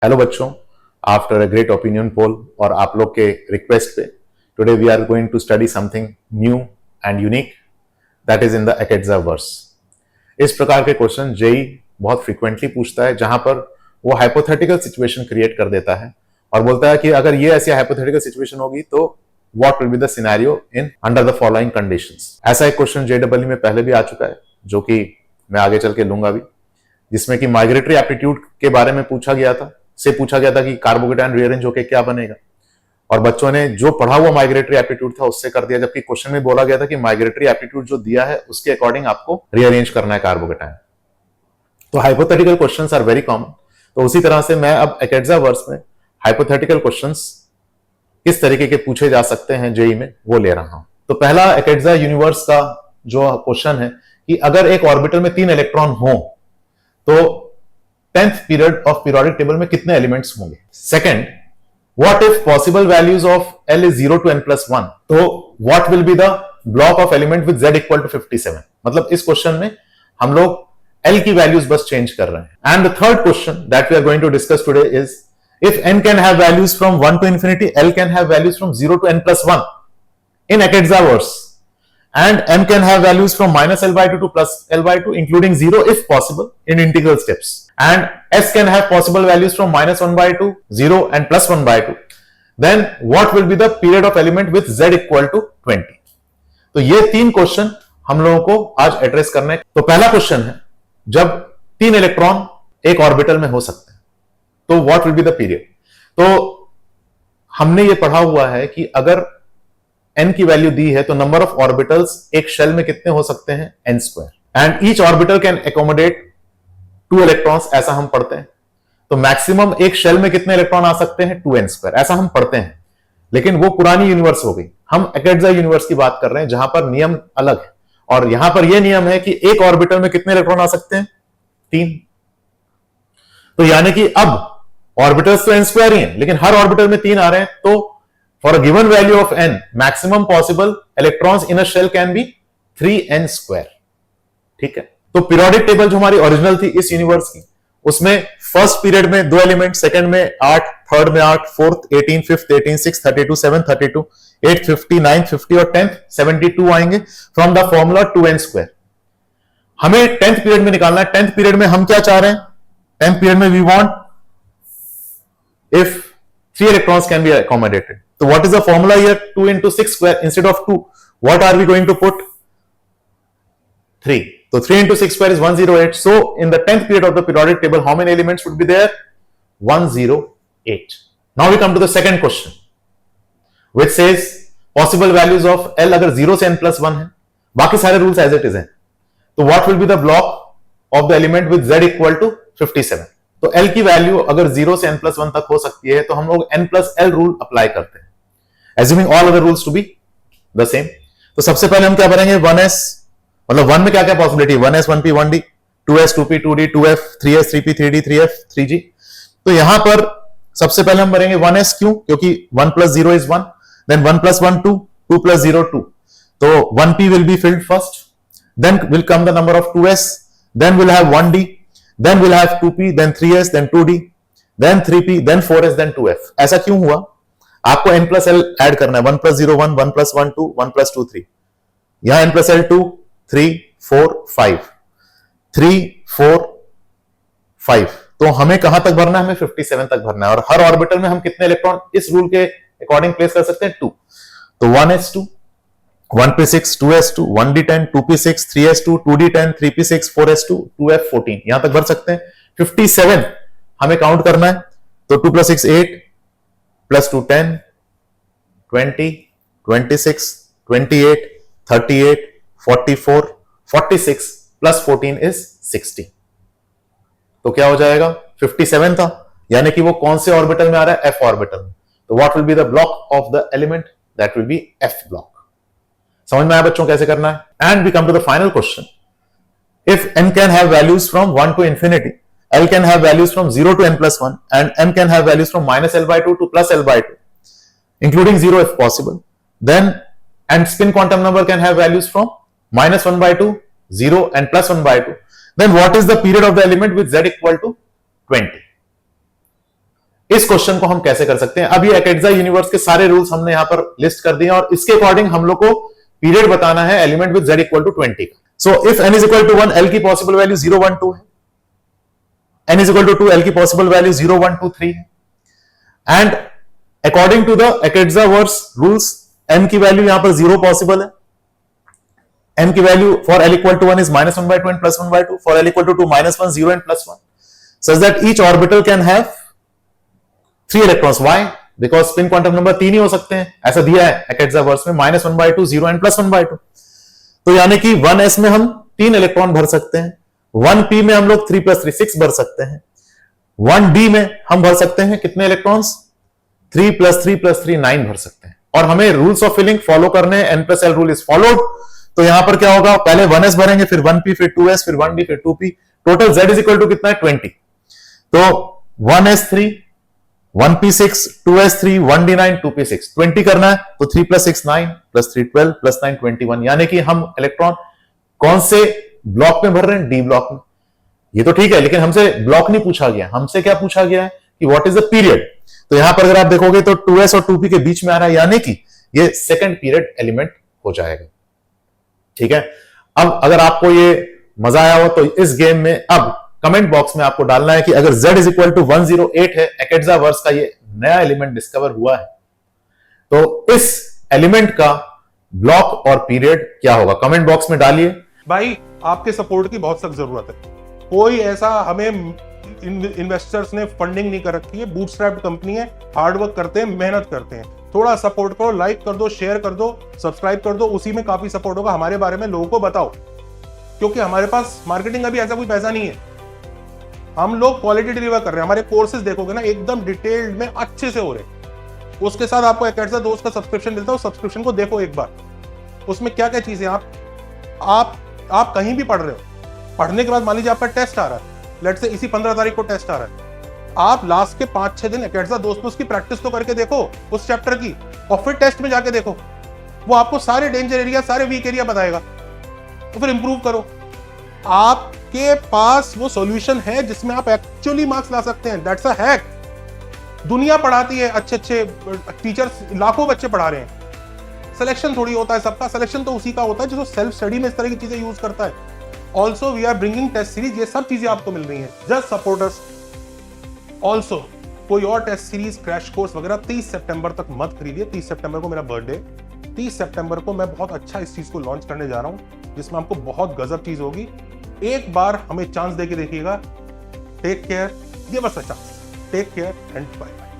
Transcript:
Hello बच्चों, after a great opinion poll और आप लोग के रिक्वेस्ट पे today we are going to study something new and unique that is in the एकेडजा वर्स। इस प्रकार के क्वेश्चन जेई बहुत फ्रीक्वेंटली पूछता है, जहां पर वो हाइपोथेटिकल सिचुएशन क्रिएट कर देता है और बोलता है कि अगर ये ऐसी हाइपोथेटिकल सिचुएशन होगी तो what will be the scenario in under the following conditions. ऐसा एक क्वेश्चन जेडब्ल्यू में पहले भी आ चुका है, जो कि मैं आगे चल के लूंगा भी, जिसमें कि माइग्रेटरी एप्टीट्यूड के बारे में पूछा गया था कि कार्बोकेटायन रीअरेंज होके क्या बनेगा, और बच्चों ने जो पढ़ा हुआ माइग्रेटरी एप्टीट्यूड था उससे कर दिया, जबकि क्वेश्चन में बोला गया था कि माइग्रेटरी एप्टीट्यूड जो दिया है उसके अकॉर्डिंग आपको रीअरेंज करना है कार्बोकेटायन। तो hypothetical questions are very common. तो उसी तरह से मैं अब एकेडजा वर्स में हाइपोथेटिकल क्वेश्चंस किस तरीके के पूछे जा सकते हैं जेई में वो ले रहा हूं। तो पहला एकेडजा यूनिवर्स का जो क्वेश्चन है कि अगर एक ऑर्बिटल में 3 इलेक्ट्रॉन हो तो 10th period of periodic table में कितने एलिमेंट्स होंगे। Second, what if possible values of L is 0 to n+1, तो what will be the block of element with Z equal to 57। मतलब इस क्वेश्चन में हम लोग L की वैल्यूज बस चेंज कर रहे हैं। And the third question that we are going to discuss today is if n can have values from 1 to infinity, L can have values from 0 to n+1 in Ekedza verse, and m can have values from -L/2 to +L/2 including 0 if possible in integral steps, and s can have possible values from -1/2, 0 and +1/2. Then what will be the period of element with Z equal to 20? तो ये 3 question हम लोगों को आज address करने। तो पहला question है, जब 3 इलेक्ट्रॉन एक ऑर्बिटल में हो सकते हैं तो what will be the period. तो हमने ये पढ़ा हुआ है कि अगर n की वैल्यू दी है तो नंबर ऑफ ऑर्बिटल्स एक शेल में कितने हो सकते हैं, n², and each orbital can accommodate 2 electrons, ऐसा हम पढ़ते हैं। तो मैक्सिमम एक शेल में कितने इलेक्ट्रॉन आ सकते हैं, 2n², ऐसा हम पढ़ते हैं। लेकिन वो पुरानी यूनिवर्स हो गई, हम एकेडजा यूनिवर्स की बात कर रहे हैं जहां पर नियम अलग है, और यहां पर यह नियम है कि एक ऑर्बिटल में कितने इलेक्ट्रॉन आ सकते हैं, 3। तो यानी कि अब ऑर्बिटल्स तो n² ही हैं, लेकिन हर ऑर्बिटल में 3 आ रहे हैं, तो for a given value of n, maximum possible electrons in a shell can be 3n²। ठीक है, तो पीरियोडिक टेबल जो हमारी ओरिजिनल थी इस यूनिवर्स की, उसमें फर्स्ट पीरियड में 2 एलिमेंट, सेकंड में 8, थर्ड में 8, फोर्थ 18, फिफ्थ 18, सिक्स 32, सेवन 32, 8 50, 9 50 और 10th 72 आएंगे फ्रॉम द फॉर्मूला 2n²। हमें 10th पीरियड में निकालना है। 10th पीरियड में हम क्या चाह रहे हैं, 10th पीरियड में we want if 3 electrons can be accommodated. So what is the formula here? 2 into 6 square instead of 2. What are we going to put? 3. So 3 into 6 square is 108. So in the 10th period of the periodic table, how many elements would be there? 108. Now we come to the second question, which says possible values of L अगर 0 से n+1 है, बाकी सारे rules as it is हैं, तो what will be the block of the element with Z equal to 57? तो L की value अगर 0 से n+1 तक हो सकती है तो हम लोग n+L रूल अप्लाई करते हैं, assuming all other rules to be the same। तो सबसे पहले हम क्या भरेंगे, 1s, मतलब 1 में क्या क्या possibility, 1s 1p 1d, 2s 2p 2d, 2f 3s 3p 3d, 3f 3g। तो यहां पर सबसे पहले हम भरेंगे 1s, क्यों, क्योंकि 1 + 0 is 1, then 1 + 1 2, 2 + 0 2, तो 1p will be filled first, then will come the number of 2s, then we'll have 1d, then we'll have 2p, then 3s, then 2d, then 3p, then 4s, then 2f। ऐसा क्यों हुआ, आपको n+L add करना है, 1 + 0 1, 1 + 1 2, 1 + 2 3, यहां n+L 2 3 4 5, 3 4 5, तो हमें कहां तक भरना है, हमें 57 तक भरना है। और हर ऑर्बिटल में हम कितने इलेक्ट्रॉन इस रूल के अकॉर्डिंग प्लेस कर सकते हैं, 2। तो 1s2, 1p6, 2s2, 1d10, 2p6, 3s2, 2d10, 3p6, 4s2, 2f14, यहां तक भर सकते हैं। 57 हमें काउंट करना है, तो 2 + 6 8, +2 10, 20, 26, 28, 38, 44, 46 + 14 is 60। तो क्या हो जाएगा, 57 था, यानी कि वो कौन से ऑर्बिटल में आ रहा है, f ऑर्बिटल में। तो what will be the block of the element, that will be f block. समझ में आया बच्चों कैसे करना है। And we come to the final question, if n can have values from 1 to infinity, L can have values from 0 to n+1, and m can have values from -L/2 to +L/2, including 0 if possible, then and spin quantum number can have values from -1/2, 0 and +1/2, then what is the period of the element with Z equal to 20? इस question को हम कैसे कर सकते हैं। अब ये एकेडजा universe के सारे रूल्स हमने यहां पर लिस्ट कर दिए और इसके अकॉर्डिंग हम लोग को पीरियड बताना है element with z equal to 20 का। So if n is equal to 1, l की पॉसिबल वैल्यू 0 1 2 है, n is equal to 2, l की पॉसिबल वैल्यू 0 1 2 3 है, एंड अकॉर्डिंग टू द एकेडजा वर्स रूल्स m की वैल्यू यहां पर 0 पॉसिबल है, m की वैल्यू for l equal to 1 is -1/2 and +1/2, for l equal to 2 -1 0 and +1, such that each orbital can have 3 electrons. Why? Because spin quantum number 3 ही हो सकते हैं, ऐसा दिया है एकेडजा वर्स में, -1/2 0 and +1/2। तो यानी कि 1s में हम 3 इलेक्ट्रॉन भर सकते हैं, 1p में हम लोग 3 + 3 6 भर सकते हैं, 1d में हम भर सकते हैं कितने इलेक्ट्रॉन्स, 3 + 3 + 3 9 भर सकते हैं। और हमें रूल्स ऑफ फिलिंग फॉलो करने हैं, n + l rule is followed. तो यहां पर क्या होगा, पहले 1s भरेंगे, फिर 1p, फिर 2s, फिर 1d, फिर 2p, total z is equal to कितना है 20। तो 1s 3, 1p 6, 2s 3, 1d 9, 2p 6, 20 करना है, तो 3 + 6 9 + 3 12 + 9 21, यानी कि हम इलेक्ट्रॉन कौन से ब्लॉक में भर रहे हैं, डी ब्लॉक में। ये तो ठीक है, लेकिन हमसे ब्लॉक नहीं पूछा गया, हमसे क्या पूछा गया है कि व्हाट इज द पीरियड। तो यहां पर अगर आप देखोगे तो 2s और 2p के बीच में आ रहा है, यानी कि ये सेकंड पीरियड एलिमेंट हो जाएगा। ठीक है, अब अगर आपको ये मजा आया हो तो इस गेम में अब कमेंट बॉक्स में आपको डालना है कि अगर z इज इक्वल टू 108 है, एकेडजा वर्स का ये नया एलिमेंट डिस्कवर हुआ है, तो इस एलिमेंट का ब्लॉक और पीरियड क्या होगा, कमेंट बॉक्स में डालिए। भाई आपके सपोर्ट की बहुत सख्त जरूरत है। कोई ऐसा हमें इन्वेस्टर्स ने फंडिंग नहीं कर रखी है, बूटस्ट्रैप्ड कंपनी है, हार्डवर्क करते हैं, मेहनत करते हैं। थोड़ा सपोर्ट करो, लाइक कर दो, शेयर कर दो, सब्सक्राइब कर दो, उसी में काफी सपोर्ट होगा। हमारे बारे में लोगों को बताओ, क्योंकि हमारे पास मार्केटिंग का भी ऐसा कोई पैसा नहीं है, हम लोग क्वालिटी डिलीवर कर रहे हैं। हमारे कोर्सेज देखोगे ना, एकदम डिटेल्ड में अच्छे से हो रहे। उसके साथ आपको एकेडजा दोस्त का सब्सक्रिप्शन मिलता है, उस सब्सक्रिप्शन को देखो एक बार, उसमें क्या क्या चीजें आप कहीं भी पढ़ रहे हो, पढ़ने के बाद मान लीजिए आपका टेस्ट आ रहा है, लेट से इसी 15 तारीख को टेस्ट आ रहा है, आप लास्ट के 5-6 दिन एकेडजा दोस्त में उसकी प्रैक्टिस तो करके देखो उस चैप्टर की, और फिर टेस्ट में जाके देखो, वो आपको सारे डेंजर एरिया, सारे वीक एरिया बताएगा, तो फिर इंप्रूव करो। आपके पास वो सॉल्यूशन है जिसमें आप एक्चुअली मार्क्स ला सकते हैं। That's a hack. दुनिया पढ़ाती है, अच्छे अच्छे टीचर्स लाखों बच्चे पढ़ा रहे हैं, सिलेक्शन थोड़ी होता है सबका, सिलेक्शन तो उसी का होता है जो सेल्फ स्टडी में इस तरह की चीजें यूज करता है। Also we are bringing test series, ये सब चीजें आपको मिल रही हैं, जस्ट सपोर्ट अस। ऑल्सो कोई और टेस्ट सीरीज, क्रैश कोर्स वगैरह 30 सितंबर तक मत खरीदिए। 30 सितंबर को मेरा बर्थडे, 30 सितंबर को मैं बहुत अच्छा इस चीज को लॉन्च करने जा रहा हूं, जिसमें आपको बहुत गजब चीज होगी। एक बार हमें चांस देके देखिएगा। Take care, give us a chance. Take care and bye bye.